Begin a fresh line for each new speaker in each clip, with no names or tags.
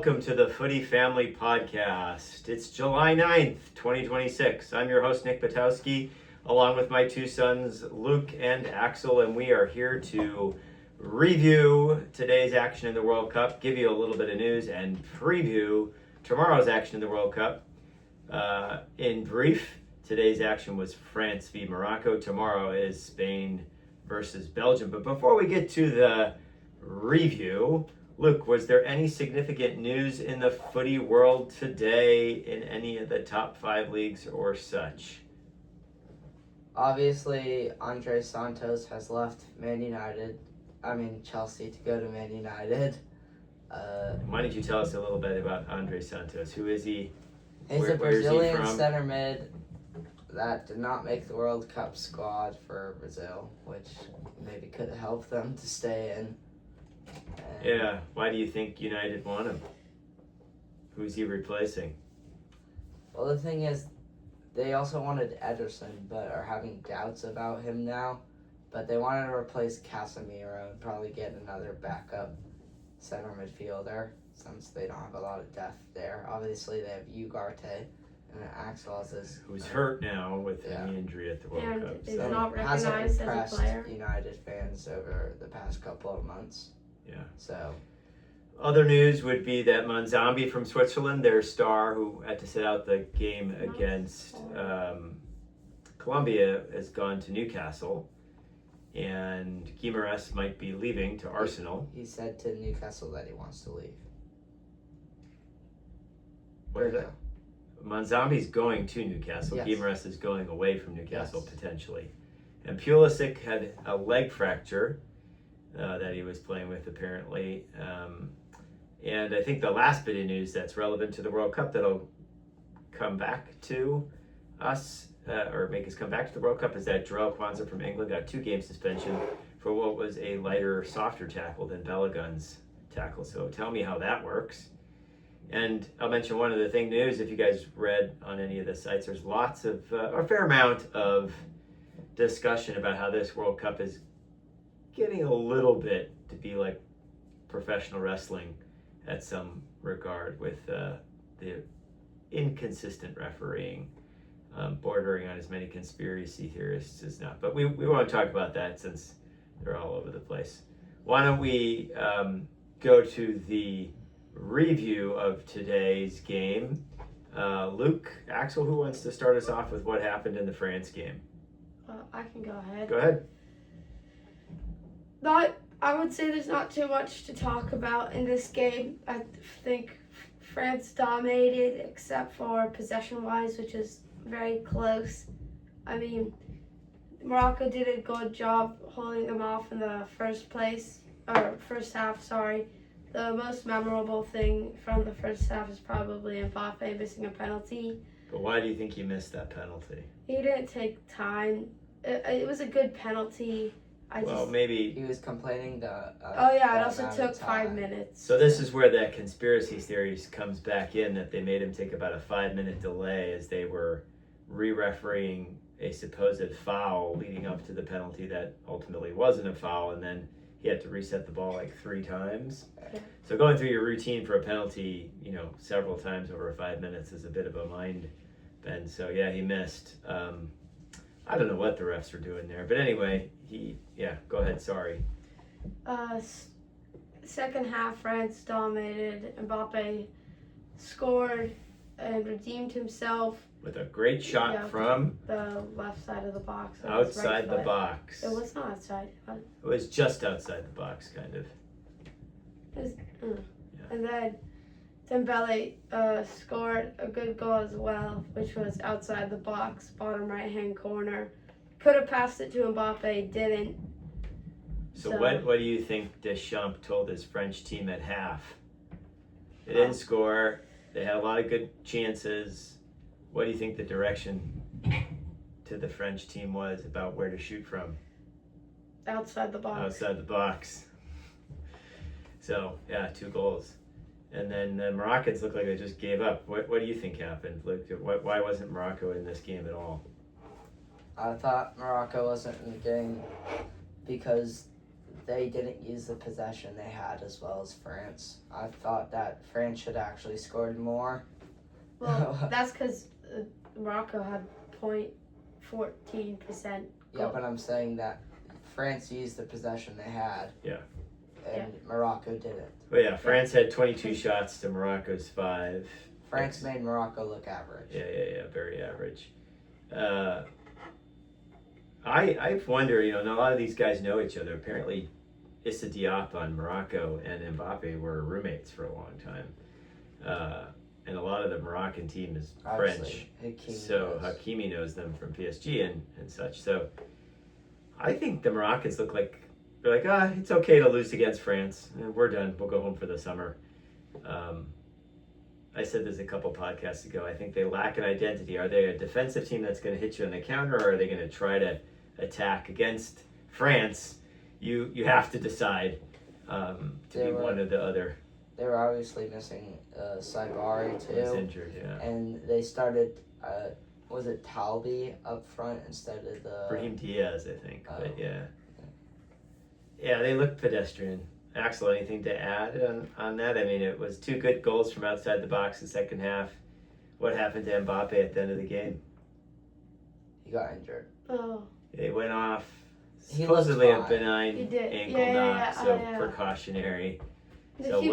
welcome to the Footy Family Podcast. It's July 9th, 2026. I'm your host, Nick Batowski, along with my two sons, Luke and Axel, and we are here to review today's action in the World Cup, give you a little bit of news, and preview tomorrow's action in the World Cup. In brief, today's action was France v Morocco. Tomorrow is Spain versus Belgium. But before we get to the review, Luke, was there any significant news in the footy world today in any of the top 5 leagues or such?
Obviously, Andre Santos has left Chelsea to go to Man United.
Why don't you tell us a little bit about Andre Santos? Who is he?
He's a
Where is he
Brazilian
from?
center mid that did not make the World Cup squad for Brazil, which maybe could have helped them to stay in.
Yeah, why do you think United want him? Who's he replacing?
Well, the thing is, they also wanted Ederson, but are having doubts about him now. But they wanted to replace Casemiro and probably get another backup center midfielder, since they don't have a lot of depth there. Obviously, they have Ugarte and Axel
Who's hurt now with an injury at the World Cup.
Is
So,
not
hasn't
recognized as a
impressed
player.
United fans over the past couple of months.
yeah.
So,
Other news would be that Manzambi from Switzerland, their star who had to sit out the game against Colombia, has gone to Newcastle. And Guimaraes might be leaving to Arsenal.
he said to Newcastle that he wants to leave.
What is that? Manzambi's going to Newcastle.
Yes.
Guimaraes is going away from Newcastle,
Yes.
potentially. And Pulisic had a leg fracture that he was playing with, apparently. And I think the last bit of news that's relevant to the World Cup that'll come back to us, or make us come back to the World Cup, is that Jarell Kwanzaa from England got 2-game suspension for what was a lighter, softer tackle than Balogun's tackle. So tell me how that works. And I'll mention one other thing, news, if you guys read on any of the sites, there's lots of, a fair amount of discussion about how this World Cup is getting a little bit to be like professional wrestling at some regard, with the inconsistent refereeing, bordering on as many conspiracy theorists as not. But we won't talk about that since they're all over the place. Why don't we go to the review of today's game? Luke, Axel, who wants to start us off with what happened in the France game?
I can go ahead.
Go ahead.
I would say there's not too much to talk about in this game. I think France dominated, except for possession-wise, which is very close. I mean, Morocco did a good job holding them off in the first half. The most memorable thing from the first half is probably Mbappe missing a penalty.
But why do you think he missed that penalty?
He didn't take time. It was a good penalty.
Maybe.
he was complaining
it also took 5 minutes.
So this is where that conspiracy theories comes back in, that they made him take about a 5-minute delay as they were re-refereeing a supposed foul leading up to the penalty that ultimately wasn't a foul, and then he had to reset the ball like 3 times.
Yeah.
So going through your routine for a penalty, several times over 5 minutes is a bit of a mind bend. So yeah, he missed. I don't know what the refs were doing there, but anyway, go ahead, sorry.
Second half, France dominated. Mbappe scored and redeemed himself.
With a great shot from
the left side of the box.
outside the box.
It was not outside.
It was just outside the box, kind of.
And then Dembele scored a good goal as well, which was outside the box, bottom right-hand corner. Could have passed it to Mbappe, didn't.
So what do you think Deschamps told his French team at half? They didn't score. They had a lot of good chances. What do you think the direction to the French team was about where to shoot from?
Outside the box.
Outside the box. So, 2 goals. And then the Moroccans looked like they just gave up. What do you think happened? Why wasn't Morocco in this game at all?
I thought Morocco wasn't in the game because they didn't use the possession they had as well as France. I thought that France should have actually scored more.
Well, that's because Morocco had 0.14%.
Yeah, but I'm saying that France used the possession they had.
Yeah.
And Morocco didn't.
Well, yeah, France had 22 shots to Morocco's 5.
France made Morocco look average.
Yeah, very average. I wonder, a lot of these guys know each other. Apparently, Issa Diop on Morocco and Mbappe were roommates for a long time. And a lot of the Moroccan team is French. So Hakimi knows them from PSG and such. So I think the Moroccans look like, they're like, it's okay to lose against France. We're done. We'll go home for the summer. I said this a couple podcasts ago. I think they lack an identity. Are they a defensive team that's going to hit you on the counter, or are they going to try to attack against France? You have to decide to be one or the other.
They were obviously missing Saibari too.
He's injured, yeah.
And they started, was it Talbi up front instead of the...
Brahim Diaz, I think. But yeah. Yeah, they look pedestrian. Axel, anything to add on that? I mean, it was 2 good goals from outside the box in the second half. What happened to Mbappe at the end of the game?
He got injured.
Oh.
He went off.
He
Supposedly a
looked
benign
He did.
ankle knock, so precautionary. So
he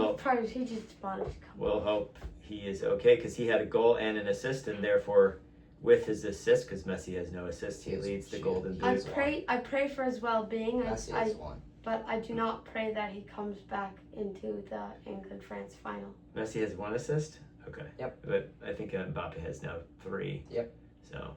just wanted to come.
We'll hope he is okay, because he had a goal and an assist, and therefore, with his assist, because Messi has no assist, he leads the Golden Boot.
I pray for his well-being.
Messi has one.
But I do not pray that he comes back into the England-France final.
Messi has 1 assist? Okay.
Yep.
But I think Mbappe has now 3.
Yep.
So,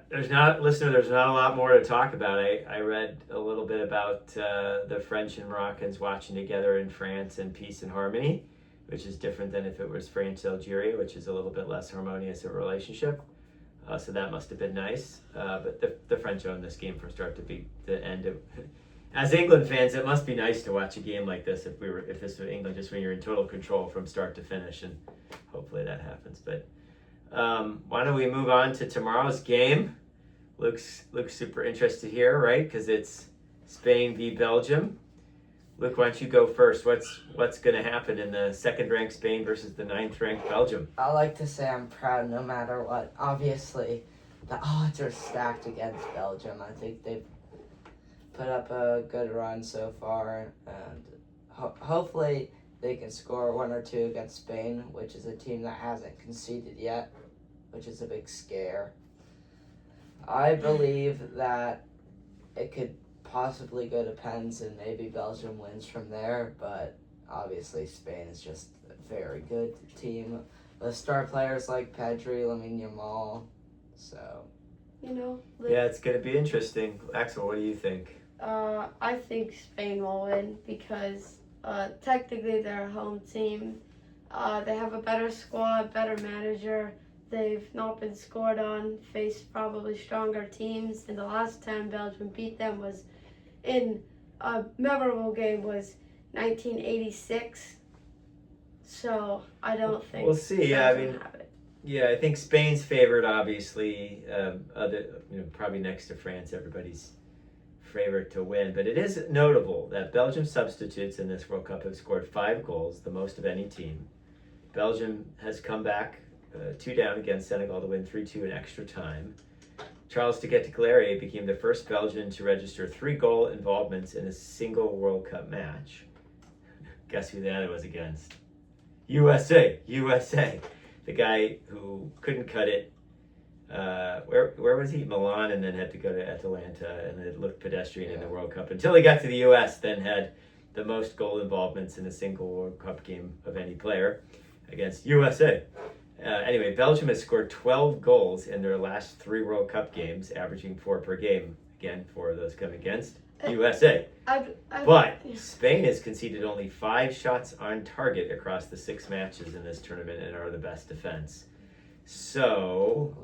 there's not a lot more to talk about. I read a little bit about the French and Moroccans watching together in France in peace and harmony, which is different than if it was France-Algeria, which is a little bit less harmonious of a relationship. So that must have been nice. But the French owned this game from start to end. As England fans, it must be nice to watch a game like this if this were England, just when you're in total control from start to finish, and hopefully that happens. But why don't we move on to tomorrow's game? Luke's super interested here, right? Because it's Spain v Belgium. Luke, why don't you go first? What's going to happen in the 2nd-ranked Spain versus the 9th-ranked Belgium?
I like to say I'm proud no matter what. Obviously, the odds are stacked against Belgium. I think they've put up a good run so far, and hopefully they can score 1 or 2 against Spain, which is a team that hasn't conceded yet, which is a big scare. I believe that it could possibly go to pens and maybe Belgium wins from there, but obviously Spain is just a very good team with star players like Pedri, Lamine Yamal, so...
Yeah,
it's going to be interesting. Axel, what do you think?
I think Spain will win because technically they're a home team. They have a better squad, better manager. They've not been scored on, faced probably stronger teams. And the last time Belgium beat them was in a memorable game was 1986. So I don't think
we'll see. Yeah, I mean, yeah, I think Spain's favored, obviously. Probably next to France, everybody's favorite to win. But it is notable that Belgium substitutes in this World Cup have scored 5 goals, the most of any team. Belgium has come back 2 down against Senegal to win 3-2 in extra time. Charles Tegetteclaire became the first Belgian to register 3 goal involvements in a single World Cup match. Guess who that was against? USA. The guy who couldn't cut it. Where was he? Milan, and then had to go to Atalanta, and it looked pedestrian in the World Cup until he got to the US, then had the most goal involvements in a single World Cup game of any player against USA. Anyway, Belgium has scored 12 goals in their last 3 World Cup games, averaging 4 per game. Again, 4 of those come against USA. But Spain has conceded only 5 shots on target across the 6 matches in this tournament and are the best defense. So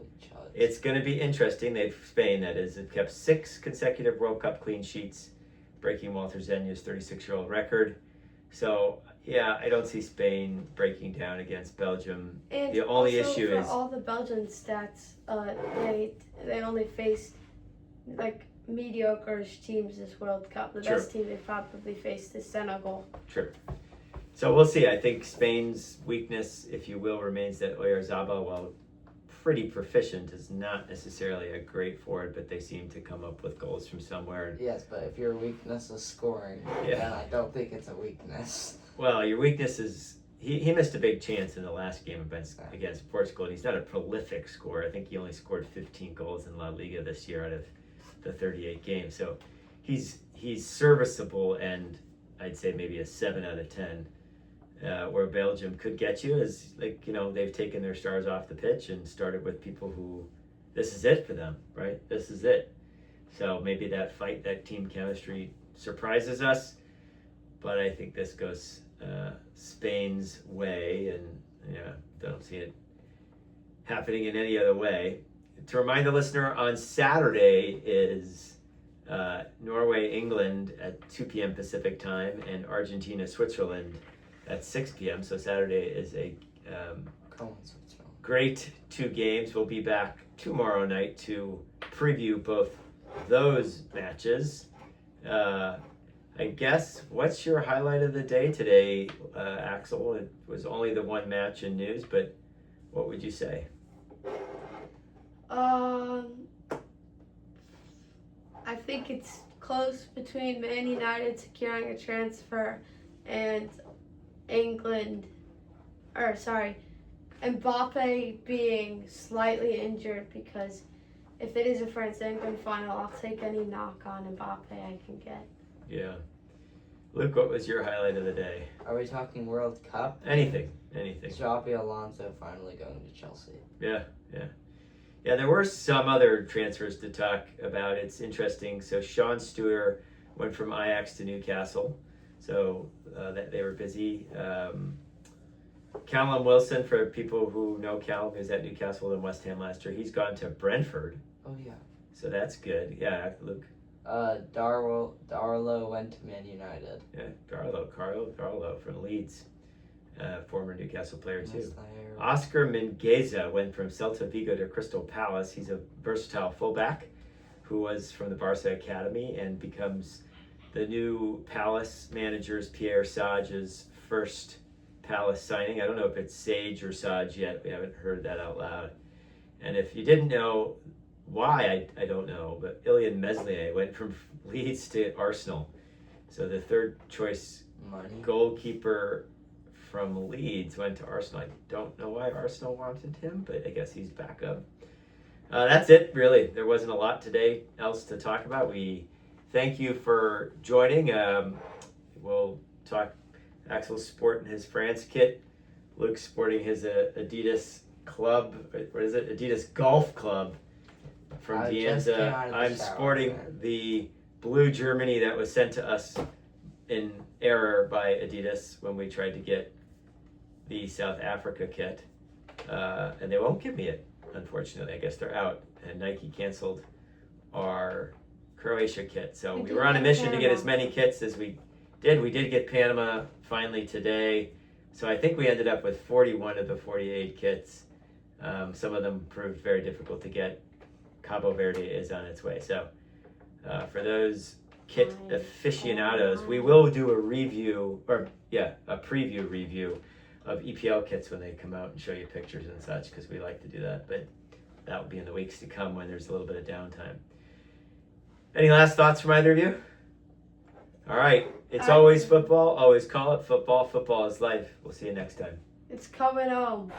it's going to be interesting. Spain, that is, have kept 6 consecutive World Cup clean sheets, breaking Walter Zenya's 36-year-old record. So, yeah, I don't see Spain breaking down against Belgium.
And
the only
also
issue
for
is
all the Belgian stats, they only faced mediocre teams this World Cup. The
Sure.
best team they probably faced is Senegal.
True. So we'll see. I think Spain's weakness, if you will, remains that Oyarzabal, while pretty proficient, is not necessarily a great forward, but they seem to come up with goals from somewhere.
Yes, but if your weakness is scoring,
Yeah.
then I don't think it's a weakness.
Well, your weakness is he missed a big chance in the last game against Portugal, and he's not a prolific scorer. I think he only scored 15 goals in La Liga this year out of the 38 games. So he's serviceable, and I'd say maybe a 7 out of 10. Where Belgium could get you is, like, they've taken their stars off the pitch and started with people who, this is it for them, right? This is it. So maybe that fight, that team chemistry surprises us, but I think this goes Spain's way, and don't see it happening in any other way. To remind the listener, on Saturday is Norway, England at 2 p.m. Pacific time, and Argentina, Switzerland at 6 p.m. So Saturday is a great 2 games. We'll be back tomorrow night to preview both those matches. I guess, what's your highlight of the day today, Axel? It was only the one match in news, but what would you say?
I think it's close between Man United securing a transfer and Mbappe being slightly injured, because if it is a France-England final, I'll take any knock on Mbappe I can get.
Yeah. Luke, what was your highlight of the day?
Are we talking World Cup?
Anything.
Xabi Alonso finally going to Chelsea.
Yeah, there were some other transfers to talk about. It's interesting. So Sean Stewart went from Ajax to Newcastle. So that they were busy. Callum Wilson, for people who know Callum, he was at Newcastle and West Ham last year. He's gone to Brentford.
Oh, yeah.
So that's good. Yeah, Luke.
Darlow went to Man United.
Yeah, Darlow from Leeds. Former Newcastle player too. Oscar Mingueza went from Celta Vigo to Crystal Palace. He's a versatile fullback who was from the Barca Academy and becomes the new Palace manager's Pierre Sage's first Palace signing. I don't know if it's Sage or Sage yet. We haven't heard that out loud. And if you didn't know why, I don't know, but Ilian Meslier went from Leeds to Arsenal. So the third choice goalkeeper from Leeds went to Arsenal. I don't know why Arsenal wanted him, but I guess he's back up. That's it, really. There wasn't a lot today else to talk about. We thank you for joining. We'll talk Axel's sporting his France kit. Luke's sporting his Adidas club. What is it? Adidas Golf Club from Vienza. I'm sporting the blue Germany that was sent to us in error by Adidas when we tried to get the South Africa kit. And they won't give me it, unfortunately. I guess they're out. And Nike canceled our Croatia kit. So we were on a mission to get as many kits as we did. We did get Panama finally today. So I think we ended up with 41 of the 48 kits. Some of them proved very difficult to get. Cabo Verde is on its way. So for those kit aficionados, we will do a preview review of EPL kits when they come out and show you pictures and such, because we like to do that. But that will be in the weeks to come when there's a little bit of downtime. Any last thoughts from either of you? All right. It's always football. Always call it football. Football is life. We'll see you next time.
It's coming home.